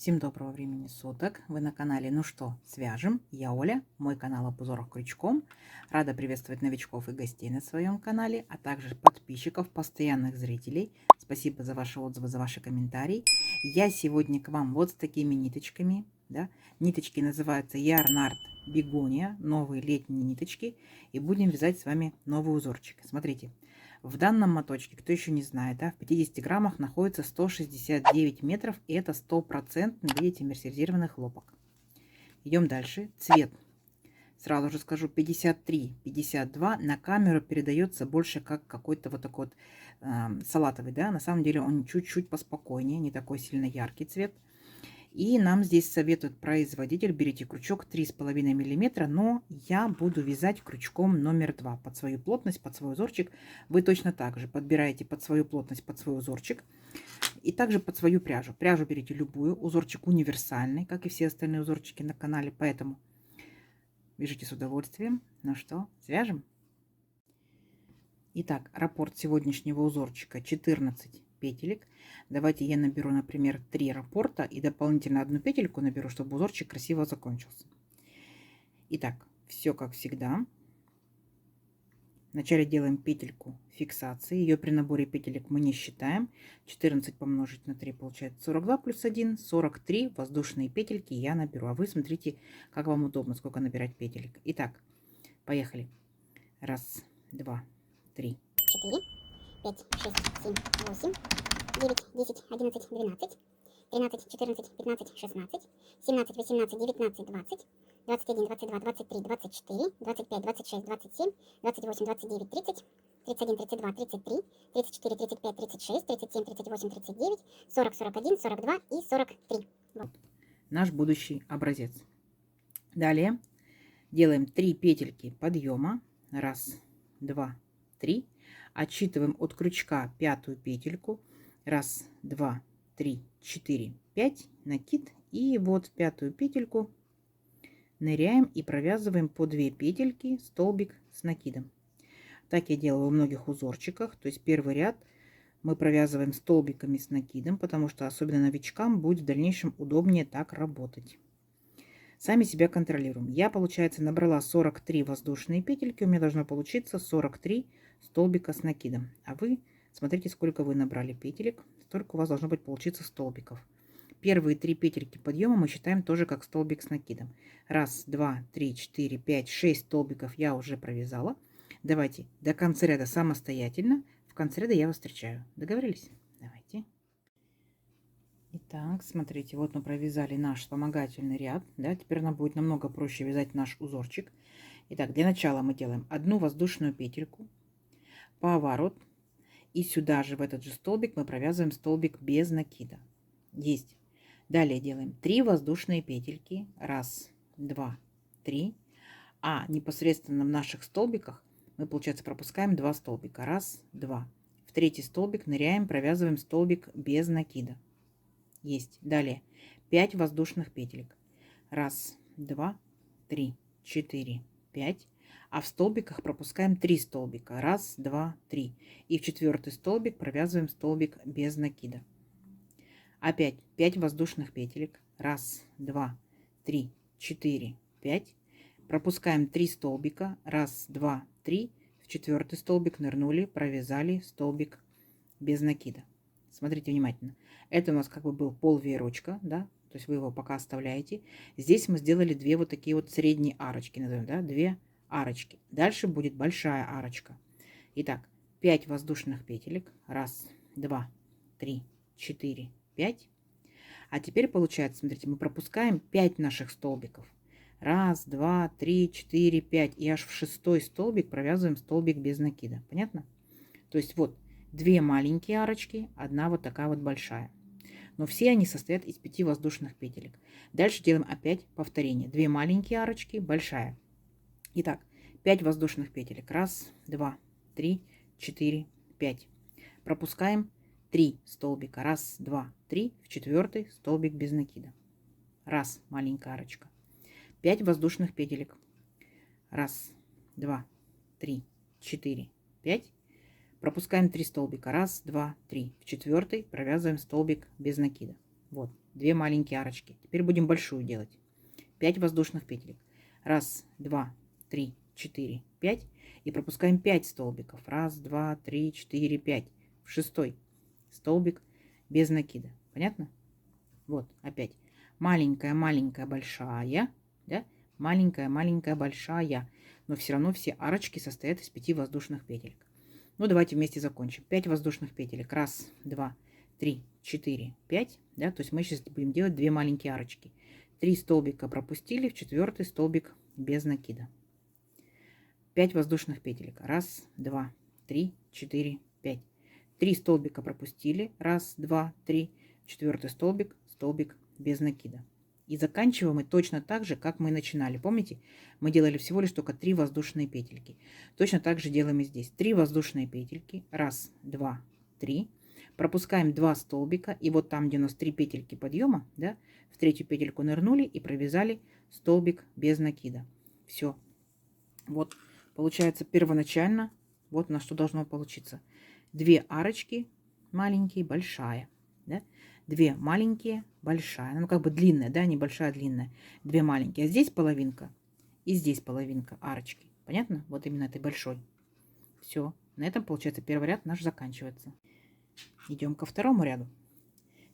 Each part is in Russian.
Всем доброго времени суток. Вы на канале «Ну что, свяжем?» Я Оля, мой канал об узорах крючком. Рада приветствовать новичков и гостей на своем канале, а также подписчиков, постоянных зрителей. Спасибо за ваши отзывы, за ваши комментарии. Я сегодня к вам вот с такими ниточками. Да? Ниточки называются Ярнард Бегония, новые летние ниточки. И будем вязать с вами новый узорчик. Смотрите. В данном моточке, кто еще не знает, да, в 50 граммах находится 169 метров, и это 100%, видите, мерсеризированный хлопок. Идем дальше. Цвет. Сразу же скажу, 53-52 на камеру передается больше как какой-то вот такой вот салатовый, да, на самом деле он чуть-чуть поспокойнее, не такой сильно яркий цвет. И нам здесь советует производитель, берите крючок 3,5 мм, но я буду вязать крючком номер 2 под свою плотность, под свой узорчик. Вы точно так же подбираете под свою плотность, под свой узорчик и также под свою пряжу. Пряжу берите любую, узорчик универсальный, как и все остальные узорчики на канале, поэтому вяжите с удовольствием. Ну что, свяжем? Итак, раппорт сегодняшнего узорчика 14 петелек. Давайте я наберу, например, 3 раппорта и дополнительно одну петельку наберу, чтобы узорчик красиво закончился. Итак, все как всегда. Вначале делаем петельку фиксации. Ее при наборе петелек мы не считаем. 14 помножить на 3 получается 42 плюс 1, 43 воздушные петельки я наберу. А вы смотрите, как вам удобно, сколько набирать петелек. Итак, поехали. Раз, два, 3, 4, 5, 6, 7, 8, 9, 10, 11, 12, 13, 14, 15, 16, 17, 18, 19, 20, 21, 22, 23, 24, 25, 26, 27, 28, 29, 30, 31, 32, 33, 34, 35, 36, 37, 38, 39, 40, 41, 42 и 43. Вот. Наш будущий образец. Далее делаем 3 петельки подъема. Раз, два, 3. Отсчитываем от крючка пятую петельку. Раз, два, 3, 4, 5. Накид. И вот пятую петельку ныряем и провязываем по 2 петельки столбик с накидом. Так я делаю во многих узорчиках. То есть первый ряд мы провязываем столбиками с накидом, потому что особенно новичкам будет в дальнейшем удобнее так работать. Сами себя контролируем. Я, получается, набрала 43 воздушные петельки. У меня должно получиться 43 столбика с накидом. А вы смотрите, сколько вы набрали петелек. Столько у вас должно быть получиться столбиков. Первые 3 петельки подъема мы считаем тоже как столбик с накидом. Раз, два, 3, 4, 5, 6 столбиков я уже провязала. Давайте до конца ряда самостоятельно. В конце ряда я вас встречаю. Договорились? Давайте. Итак, смотрите, вот мы провязали наш вспомогательный ряд. Да, теперь нам будет намного проще вязать наш узорчик. Итак, для начала мы делаем одну воздушную петельку, поворот, и сюда же в этот же столбик мы провязываем столбик без накида. Есть. Далее делаем 3 воздушные петельки. Раз, два, 3. А непосредственно в наших столбиках мы, получается, пропускаем 2 столбика. Раз, два. В третий столбик ныряем, провязываем столбик без накида. Есть. Далее 5 воздушных петелек. Раз, два, 3, 4, 5. А в столбиках пропускаем 3 столбика. Раз, два, 3. И в четвертый столбик провязываем столбик без накида. Опять 5 воздушных петелек. Раз, два, 3, 4, 5. Пропускаем 3 столбика. Раз, два, 3. В четвертый столбик нырнули, провязали столбик без накида. Смотрите внимательно. Это у нас как бы был пол веерочка, да, то есть вы его пока оставляете. Здесь мы сделали 2 вот такие вот средние арочки, назовем, да, 2 арочки. Дальше будет большая арочка. Итак, 5 воздушных петелек. Раз, два, 3, 4, 5. А теперь получается, смотрите, мы пропускаем 5 наших столбиков. Раз, два, 3, 4, 5. И аж в шестой столбик провязываем столбик без накида. Понятно? То есть вот 2 маленькие арочки, одна вот такая вот большая. Но все они состоят из 5 воздушных петелек. Дальше делаем опять повторение. 2 маленькие арочки, большая. Итак, 5 воздушных петелек. Раз, два, 3, 4, 5. Пропускаем 3 столбика. Раз, два, 3. В четвертый столбик без накида. Раз, маленькая арочка. 5 воздушных петелек. Раз, два, 3, 4, 5. Пропускаем 3 столбика. Раз, два, 3. В четвертый провязываем столбик без накида. Вот. 2 маленькие арочки. Теперь будем большую делать. 5 воздушных петелек. 1, 2, 3, 4, 5. И пропускаем 5 столбиков. 1, 2, 3, 4, 5. В 6 столбик без накида. Понятно? Вот, опять. Маленькая, маленькая, большая. Да? Маленькая, маленькая, большая. Но все равно все арочки состоят из 5 воздушных петелек. Ну, давайте вместе закончим. 5 воздушных петелек. 1, 2, 3, 4, 5. Да? То есть мы сейчас будем делать 2 маленькие арочки. 3 столбика пропустили, в 4 столбик без накида. 5 воздушных петелек. 1, 2, 3, 4, 5. 3 столбика пропустили. 1, 2, 3. 4 столбик, столбик без накида. И заканчиваем мы точно так же, как мы начинали. Помните, мы делали всего лишь только 3 воздушные петельки. Точно так же делаем и здесь. 3 воздушные петельки. 1, 2, 3. Пропускаем 2 столбика. И вот там, где у нас 3 петельки подъема, да, в третью петельку нырнули и провязали столбик без накида. Все. Вот получается первоначально, вот у нас что должно получиться. 2 арочки маленькие, большая. Да? 2 маленькие, большая. Ну, как бы длинная, да, небольшая, длинная. 2 маленькие. А здесь половинка и здесь половинка арочки. Понятно? Вот именно этой большой. Все. На этом, получается, первый ряд наш заканчивается. Идем ко второму ряду.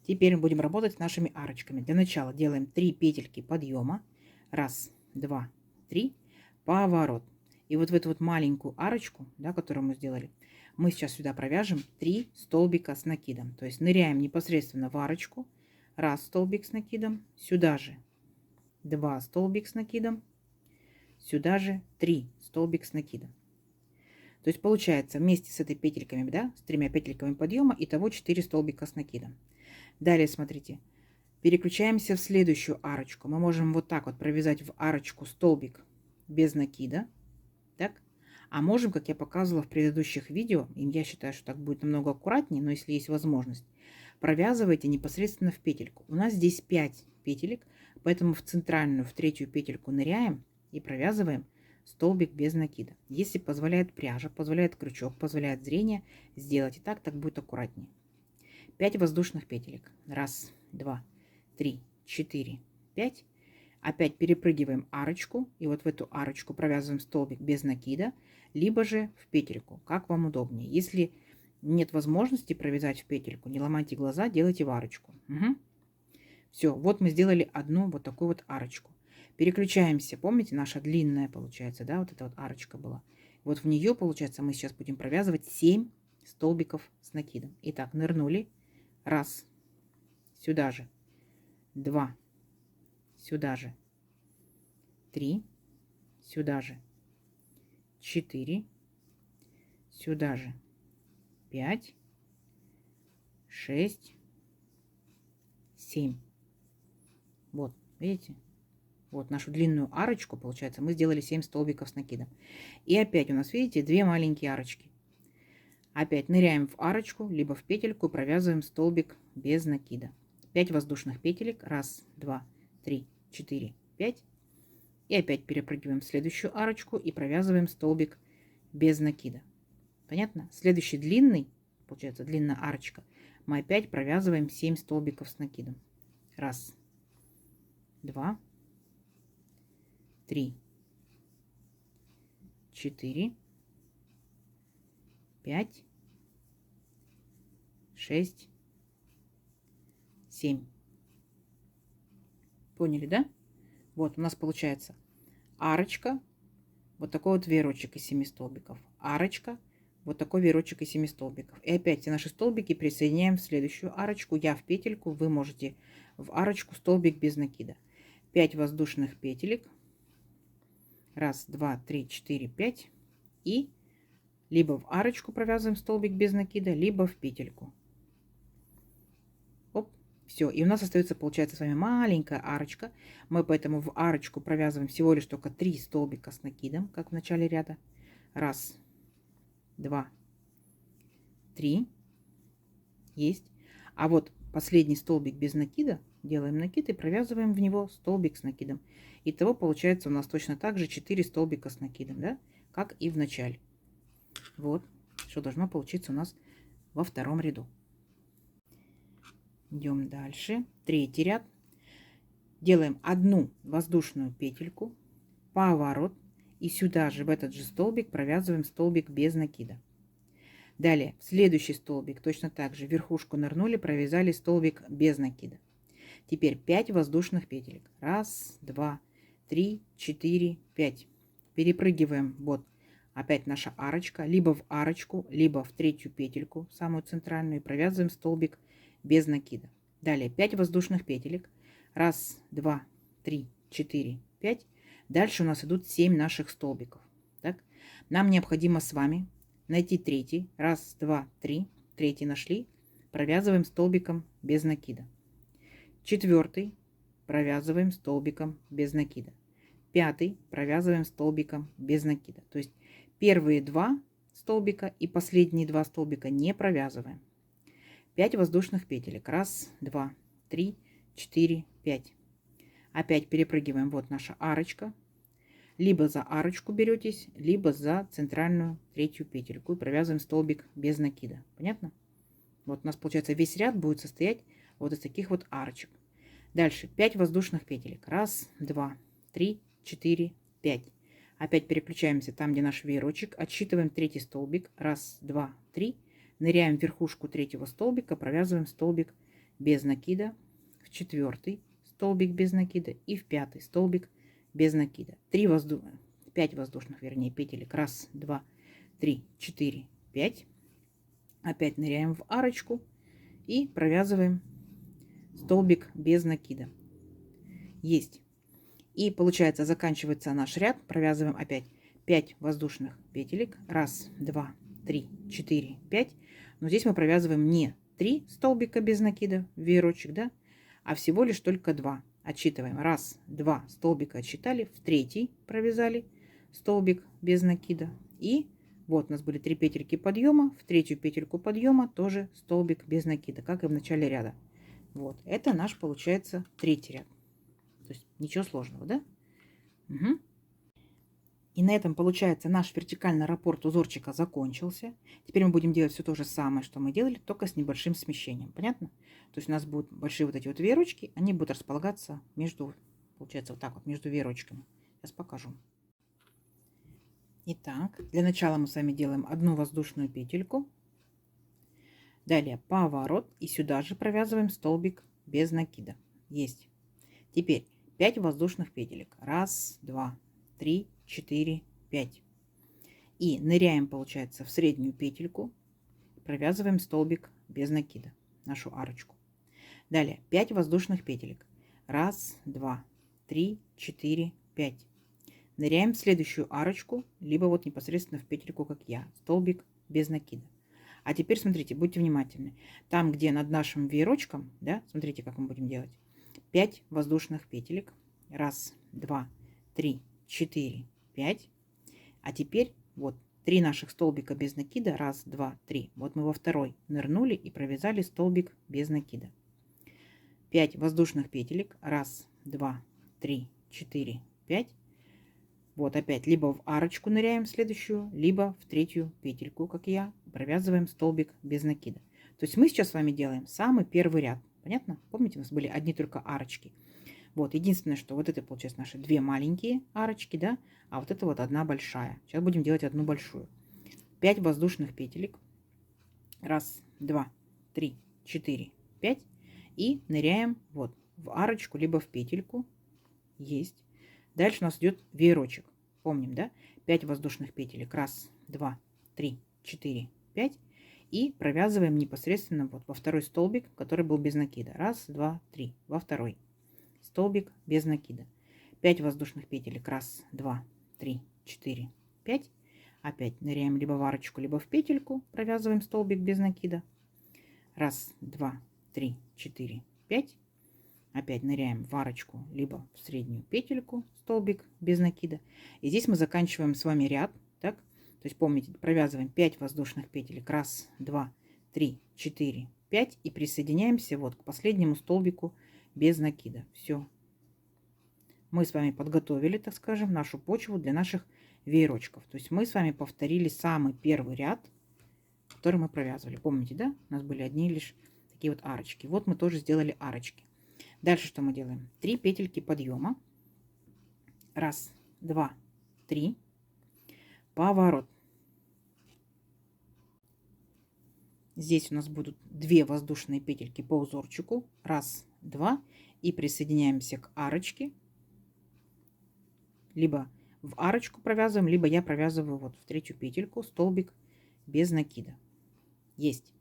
Теперь мы будем работать с нашими арочками. Для начала делаем 3 петельки подъема. 1, 2, 3. Поворот. И вот в эту вот маленькую арочку, да, которую мы сделали, мы сейчас сюда провяжем 3 столбика с накидом. То есть ныряем непосредственно в арочку. 1 столбик с накидом. Сюда же 2 столбик с накидом. Сюда же 3 столбик с накидом. То есть получается вместе с этой петельками, да, с 3 петельками подъема, итого 4 столбика с накидом. Далее, смотрите, переключаемся в следующую арочку. Мы можем вот так вот провязать в арочку столбик без накида. Так? А можем, как я показывала в предыдущих видео, и я считаю, что так будет намного аккуратнее, но если есть возможность, провязывайте непосредственно в петельку. У нас здесь 5 петелек, поэтому в центральную, в третью петельку ныряем и провязываем столбик без накида. Если позволяет пряжа, позволяет крючок, позволяет зрение, сделать и так будет аккуратнее. 5 воздушных петелек. 1, 2, 3, 4, 5. Опять перепрыгиваем арочку. И вот в эту арочку провязываем столбик без накида. Либо же в петельку, как вам удобнее. Если нет возможности провязать в петельку, не ломайте глаза, делайте в арочку. Угу. Все, вот мы сделали одну вот такую вот арочку. Переключаемся. Помните, наша длинная получается, да, вот эта вот арочка была. Вот в нее, получается, мы сейчас будем провязывать 7 столбиков с накидом. Итак, нырнули. 1, сюда же, 2, сюда же, 3, сюда же, 4, сюда же, 5, 6, 7. Вот, видите? Вот нашу длинную арочку, получается, мы сделали 7 столбиков с накидом. И опять у нас, видите, 2 маленькие арочки. Опять ныряем в арочку, либо в петельку, провязываем столбик без накида. 5 воздушных петелек. 1, 2, 3, 4, 5. И опять перепрыгиваем в следующую арочку и провязываем столбик без накида. Понятно? Следующий длинный, получается длинная арочка, мы опять провязываем 7 столбиков с накидом. 1, 2, 3, 4, 5, 6, 7. Поняли, да? Вот у нас получается арочка, вот такой вот веерочек из 7 столбиков. Арочка, вот такой веерочек из 7 столбиков. И опять наши столбики присоединяем в следующую арочку. Я в петельку, вы можете в арочку столбик без накида. 5 воздушных петелек. 1, 2, 3, 4, 5. И либо в арочку провязываем столбик без накида, либо в петельку. Оп, все. И у нас остается, получается, с вами маленькая арочка. Мы поэтому в арочку провязываем всего лишь только 3 столбика с накидом, как в начале ряда. 1, 2, 3. Есть. А вот последний столбик без накида, делаем накид и провязываем в него столбик с накидом. Итого получается у нас точно так же 4 столбика с накидом, да, как и в начале. Вот, что должно получиться у нас во втором ряду. Идем дальше. Третий ряд. Делаем одну воздушную петельку, поворот, и сюда же, в этот же столбик, провязываем столбик без накида. Далее, в следующий столбик точно так же верхушку нырнули, провязали столбик без накида. Теперь 5 воздушных петелек. 1, 2, 3, 4, 5. Перепрыгиваем, вот, опять наша арочка, либо в арочку, либо в третью петельку, самую центральную, и провязываем столбик без накида. Далее 5 воздушных петелек. 1, 2, 3, 4, 5. Дальше у нас идут 7 наших столбиков. Так? Нам необходимо с вами найти третий. 1, 2, 3. Третий нашли. Провязываем столбиком без накида. Четвертый провязываем столбиком без накида. Пятый провязываем столбиком без накида. То есть первые 2 столбика и последние 2 столбика не провязываем. 5 воздушных петелек. 1, 2, 3, 4, 5. Опять перепрыгиваем. Вот наша арочка. Либо за арочку беретесь, либо за центральную третью петельку и провязываем столбик без накида. Понятно? Вот у нас получается весь ряд будет состоять вот из таких вот арочек. Дальше 5 воздушных петелек. 1, 2, 3, 4, 5. Опять переключаемся там, где наш веерочек. Отсчитываем третий столбик. 1, 2, 3. Ныряем в верхушку третьего столбика, провязываем столбик без накида. В четвертый столбик без накида и в пятый столбик без накида. 5 воздушных, вернее, петелек. 1, 2, 3, 4, 5. Опять ныряем в арочку и провязываем столбик без накида. Есть. И получается, заканчивается наш ряд. Провязываем опять 5 воздушных петелек. 1, 2, 3, 4, 5. Но здесь мы провязываем не 3 столбика без накида в веерочек, да, а всего лишь только 2. Отсчитываем. 1, 2 столбика отсчитали. В третий провязали столбик без накида. И вот у нас были 3 петельки подъема. В третью петельку подъема тоже столбик без накида, как и в начале ряда. Вот, это наш, получается, третий ряд. То есть ничего сложного, да? Угу. И на этом, получается, наш вертикальный раппорт узорчика закончился. Теперь мы будем делать все то же самое, что мы делали, только с небольшим смещением. Понятно? То есть у нас будут большие вот эти вот веерочки, они будут располагаться между, получается, вот так вот, между веерочками. Сейчас покажу. Итак, для начала мы с вами делаем одну воздушную петельку. Далее поворот, и сюда же провязываем столбик без накида. Есть. Теперь 5 воздушных петелек. 1, 2, 3, 4, 5. И ныряем, получается, в среднюю петельку. Провязываем столбик без накида, нашу арочку. Далее 5 воздушных петелек. 1, 2, 3, 4, 5. Ныряем в следующую арочку, либо вот непосредственно в петельку, как я. Столбик без накида. А теперь смотрите, будьте внимательны. Там, где над нашим веерочком, да, смотрите, как мы будем делать. 5 воздушных петелек. 1, 2, 3, 4, 5. А теперь вот 3 наших столбика без накида. 1, 2, 3. Вот мы во второй нырнули и провязали столбик без накида. 5 воздушных петелек. 1, 2, 3, 4, 5. Вот опять либо в арочку ныряем в следующую, либо в третью петельку, как я, провязываем столбик без накида. То есть мы сейчас с вами делаем самый первый ряд. Понятно? Помните, у нас были одни только арочки. Вот, единственное, что вот это, получается, наши 2 маленькие арочки, да, а вот это вот одна большая. Сейчас будем делать одну большую. 5 воздушных петелек. 1, 2, 3, 4, 5. И ныряем вот в арочку, либо в петельку. Есть. Дальше у нас идет веерочек. Помним, да? 5 воздушных петелек. 1, 2, 3, 4, 5. И провязываем непосредственно вот во второй столбик, который был без накида. 1, 2, 3. Во второй. Столбик без накида. 5 воздушных петелек. 1, 2, 3, 4, 5. Опять ныряем либо в арочку, либо в петельку. Провязываем столбик без накида. 1, 2, 3, 4, 5. Опять ныряем в арочку, либо в среднюю петельку, столбик без накида. И здесь мы заканчиваем с вами ряд. Так? То есть помните, провязываем 5 воздушных петелек. 1, 2, 3, 4, 5. И присоединяемся вот к последнему столбику без накида. Все. Мы с вами подготовили, так скажем, нашу почву для наших веерочков. То есть мы с вами повторили самый первый ряд, который мы провязывали. Помните, да? У нас были одни лишь такие вот арочки. Вот мы тоже сделали арочки. Дальше что мы делаем? 3 петельки подъема. Раз, два, три. Поворот. Здесь у нас будут 2 воздушные петельки по узорчику. Раз, два. И присоединяемся к арочке. Либо в арочку провязываем, либо я провязываю вот в 3-ю петельку столбик без накида. Есть.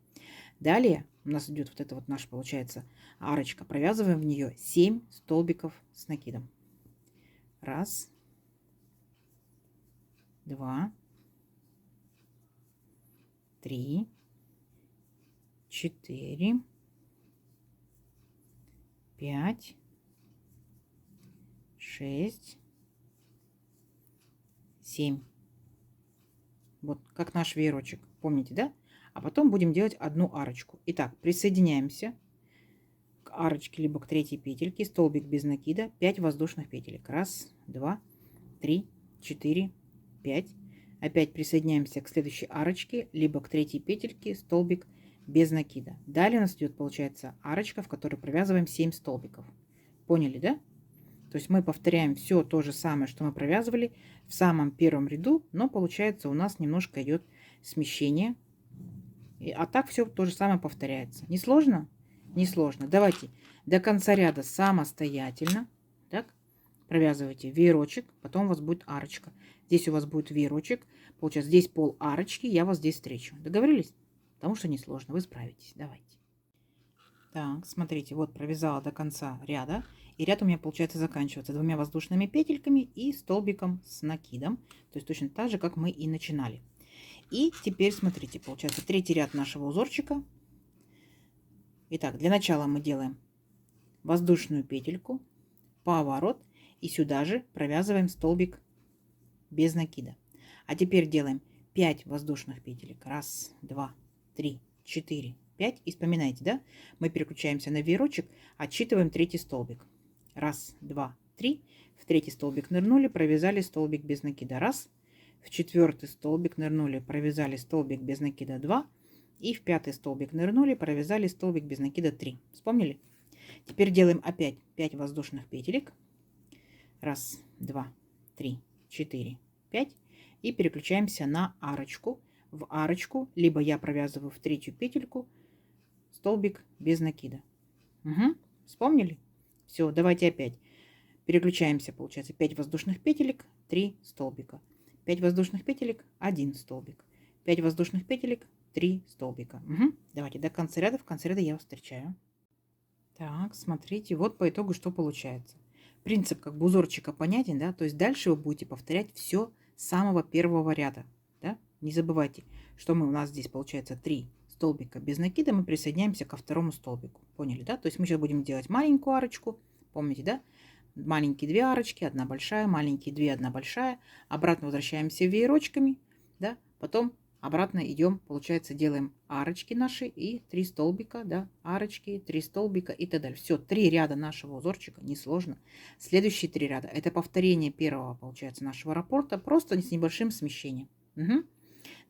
Далее у нас идет вот это вот наша, получается, арочка. Провязываем в нее 7 столбиков с накидом. Раз, два, три, 4, 5, 6, 7. Вот как наш веерочек. Помните, да? А потом будем делать одну арочку. Итак, присоединяемся к арочке, либо к 3-й петельке, столбик без накида, 5 воздушных петелек. Раз, два, три, 4, 5. Опять присоединяемся к следующей арочке, либо к 3-й петельке, столбик без накида. Далее у нас идет, получается, арочка, в которой провязываем 7 столбиков. Поняли, да? То есть мы повторяем все то же самое, что мы провязывали в самом первом ряду, но получается у нас немножко идет смещение. А так все то же самое повторяется. Не сложно? Не сложно. Давайте до конца ряда самостоятельно. Так, провязывайте веерочек, потом у вас будет арочка. Здесь у вас будет веерочек. Получается, здесь пол арочки, я вас здесь встречу. Договорились? Потому что несложно, вы справитесь. Давайте. Так, смотрите, вот провязала до конца ряда. И ряд у меня получается заканчивается 2 воздушными петельками и столбиком с накидом. То есть точно так же, как мы и начинали. И теперь смотрите, получается 3-й ряд нашего узорчика. Итак, для начала мы делаем воздушную петельку, поворот. И сюда же провязываем столбик без накида. А теперь делаем 5 воздушных петелек. Раз, два, три, 4, 5. И вспоминайте, да? Мы переключаемся на веерочек, отсчитываем 3-й столбик. Раз, два, три. В 3-й столбик нырнули, провязали столбик без накида. Раз. В 4-й столбик нырнули, провязали столбик без накида 2. И в 5-й столбик нырнули, провязали столбик без накида 3. Вспомнили? Теперь делаем опять 5 воздушных петелек. Раз, два, три, 4, 5. И переключаемся на арочку. В арочку, либо я провязываю в 3-ю петельку столбик без накида. Угу. Вспомнили? Все, давайте опять. Переключаемся, получается, 5 воздушных петелек, 3 столбика. 5 воздушных петелек, 1 столбик. 5 воздушных петелек, 3 столбика. Угу. Давайте до конца ряда. В конце ряда я вас встречаю. Так, смотрите, вот по итогу что получается. Принцип как бы узорчика понятен, да? То есть дальше вы будете повторять все с самого первого ряда. Да? Не забывайте, что у нас здесь получается 3 столбика без накида. Мы присоединяемся ко 2-му столбику. Поняли, да? То есть мы сейчас будем делать маленькую арочку. Помните, да? Маленькие 2 арочки, 1 большая, маленькие 2, 1 большая. Обратно возвращаемся веерочками, да? Потом обратно идем, получается, делаем арочки наши и 3 столбика, да, арочки, 3 столбика и так далее. Все, 3 ряда нашего узорчика, несложно. Следующие 3 ряда, это повторение первого, получается, нашего раппорта, просто с небольшим смещением. Угу.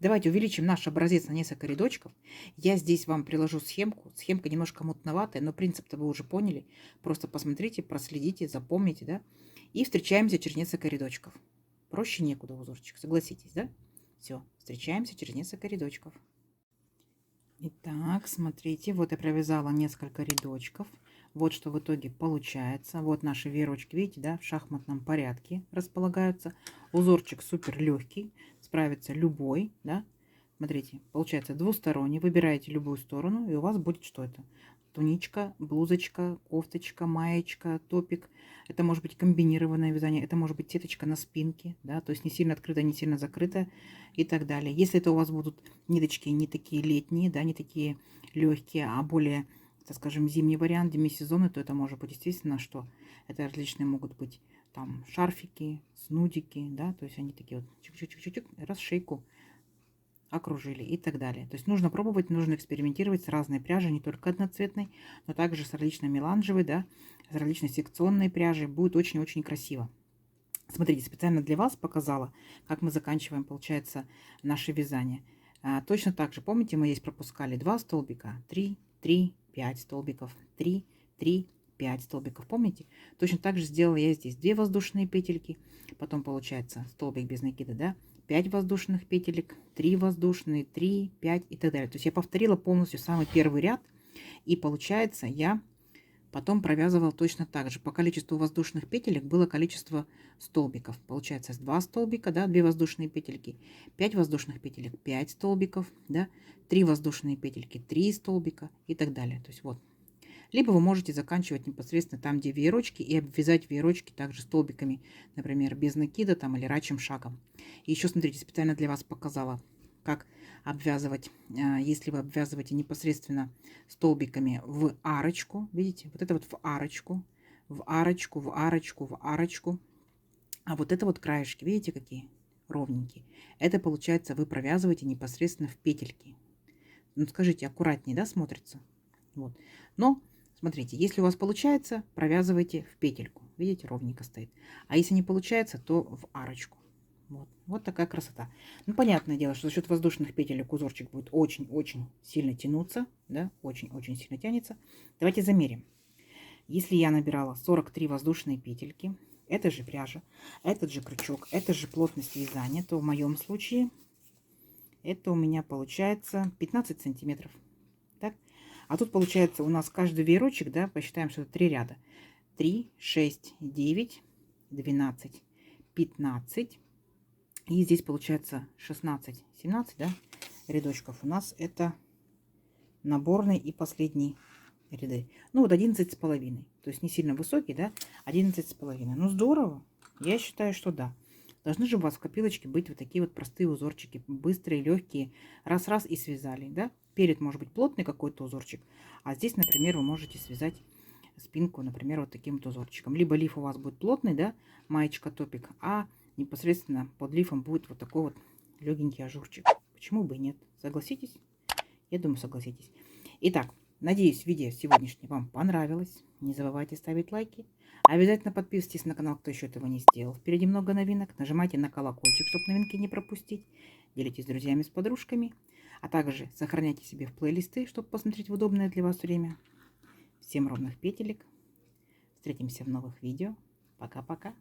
Давайте увеличим наш образец на несколько рядочков. Я здесь вам приложу схемку. Схемка немножко мутноватая, но принцип-то вы уже поняли. Просто посмотрите, проследите, запомните, да. И встречаемся через несколько рядочков. Проще некуда узорчик, согласитесь, да? Все, встречаемся через несколько рядочков. Итак, смотрите, вот я провязала несколько рядочков. Вот что в итоге получается. Вот наши веерочки, видите, да, в шахматном порядке располагаются. Узорчик супер легкий, справится любой, да. Смотрите, получается двусторонний. Выбираете любую сторону, и у вас будет что это? Туничка, блузочка, кофточка, маечка, топик. Это может быть комбинированное вязание, это может быть сеточка на спинке, да, то есть не сильно открыто, не сильно закрыто и так далее. Если это у вас будут ниточки не такие летние, да, не такие легкие, а более, так скажем, зимний вариант, демисезонный, то это может быть действительно, что это различные могут быть там шарфики, снудики, да, то есть они такие вот чик-чик-чик-чик, раз шейку окружили и так далее. То есть нужно пробовать, нужно экспериментировать с разной пряжей, не только одноцветной, но также с различной меланжевой, да, с различной секционной пряжей. Будет очень-очень красиво. Смотрите, специально для вас показала, как мы заканчиваем, получается, наше вязание. Точно так же, помните, мы здесь пропускали 2 столбика, 3, 3, 5 столбиков, 3, 3, 5 столбиков. Помните? Точно так же сделала я здесь 2 воздушные петельки, потом получается столбик без накида, да, 5 воздушных петелек, 3 воздушные, 3, 5 и так далее. То есть я повторила полностью самый первый ряд, и получается я потом провязывала точно так же. По количеству воздушных петелек было количество столбиков. Получается 2 столбика, да, 2 воздушные петельки, 5 воздушных петелек, 5 столбиков, да, 3 воздушные петельки, 3 столбика и так далее. То есть вот. Либо вы можете заканчивать непосредственно там, где веерочки, и обвязать веерочки также столбиками, например, без накида там или рачьим шагом. И еще, смотрите, специально для вас показала, как обвязывать, если вы обвязываете непосредственно столбиками в арочку, видите, вот это вот в арочку, в арочку, в арочку, в арочку, а вот это вот краешки, видите, какие ровненькие, это получается вы провязываете непосредственно в петельки. Ну, скажите, аккуратнее, да, смотрится? Вот. Но, смотрите, если у вас получается, провязывайте в петельку. Видите, ровненько стоит. А если не получается, то в арочку. Вот, вот такая красота. Ну, понятное дело, что за счет воздушных петелек узорчик будет очень-очень сильно тянуться. Да, очень-очень сильно тянется. Давайте замерим. Если я набирала 43 воздушные петельки, это же пряжа, этот же крючок, это же плотность вязания, то в моем случае это у меня получается 15 сантиметров. Так? А тут получается у нас каждый веерочек, да, посчитаем, что это 3 ряда. 3, 6, 9, 12, 15. И здесь получается 16, 17, да, рядочков. У нас это наборный и последний ряды. Ну вот 11,5. То есть не сильно высокий, да, 11,5. Ну здорово. Я считаю, что да. Должны же у вас в копилочке быть вот такие вот простые узорчики, быстрые, легкие. Раз-раз и связали, да. Перед может быть плотный какой-то узорчик, а здесь, например, вы можете связать спинку, например, вот таким вот узорчиком. Либо лиф у вас будет плотный, да, маечка, топик, а непосредственно под лифом будет вот такой вот легенький ажурчик. Почему бы и нет? Согласитесь? Я думаю, согласитесь. Итак, надеюсь, видео сегодняшнее вам понравилось. Не забывайте ставить лайки. Обязательно подписывайтесь на канал, кто еще этого не сделал. Впереди много новинок. Нажимайте на колокольчик, чтобы новинки не пропустить. Делитесь с друзьями, с подружками. А также сохраняйте себе в плейлисты, чтобы посмотреть в удобное для вас время. Всем ровных петелек. Встретимся в новых видео. Пока-пока.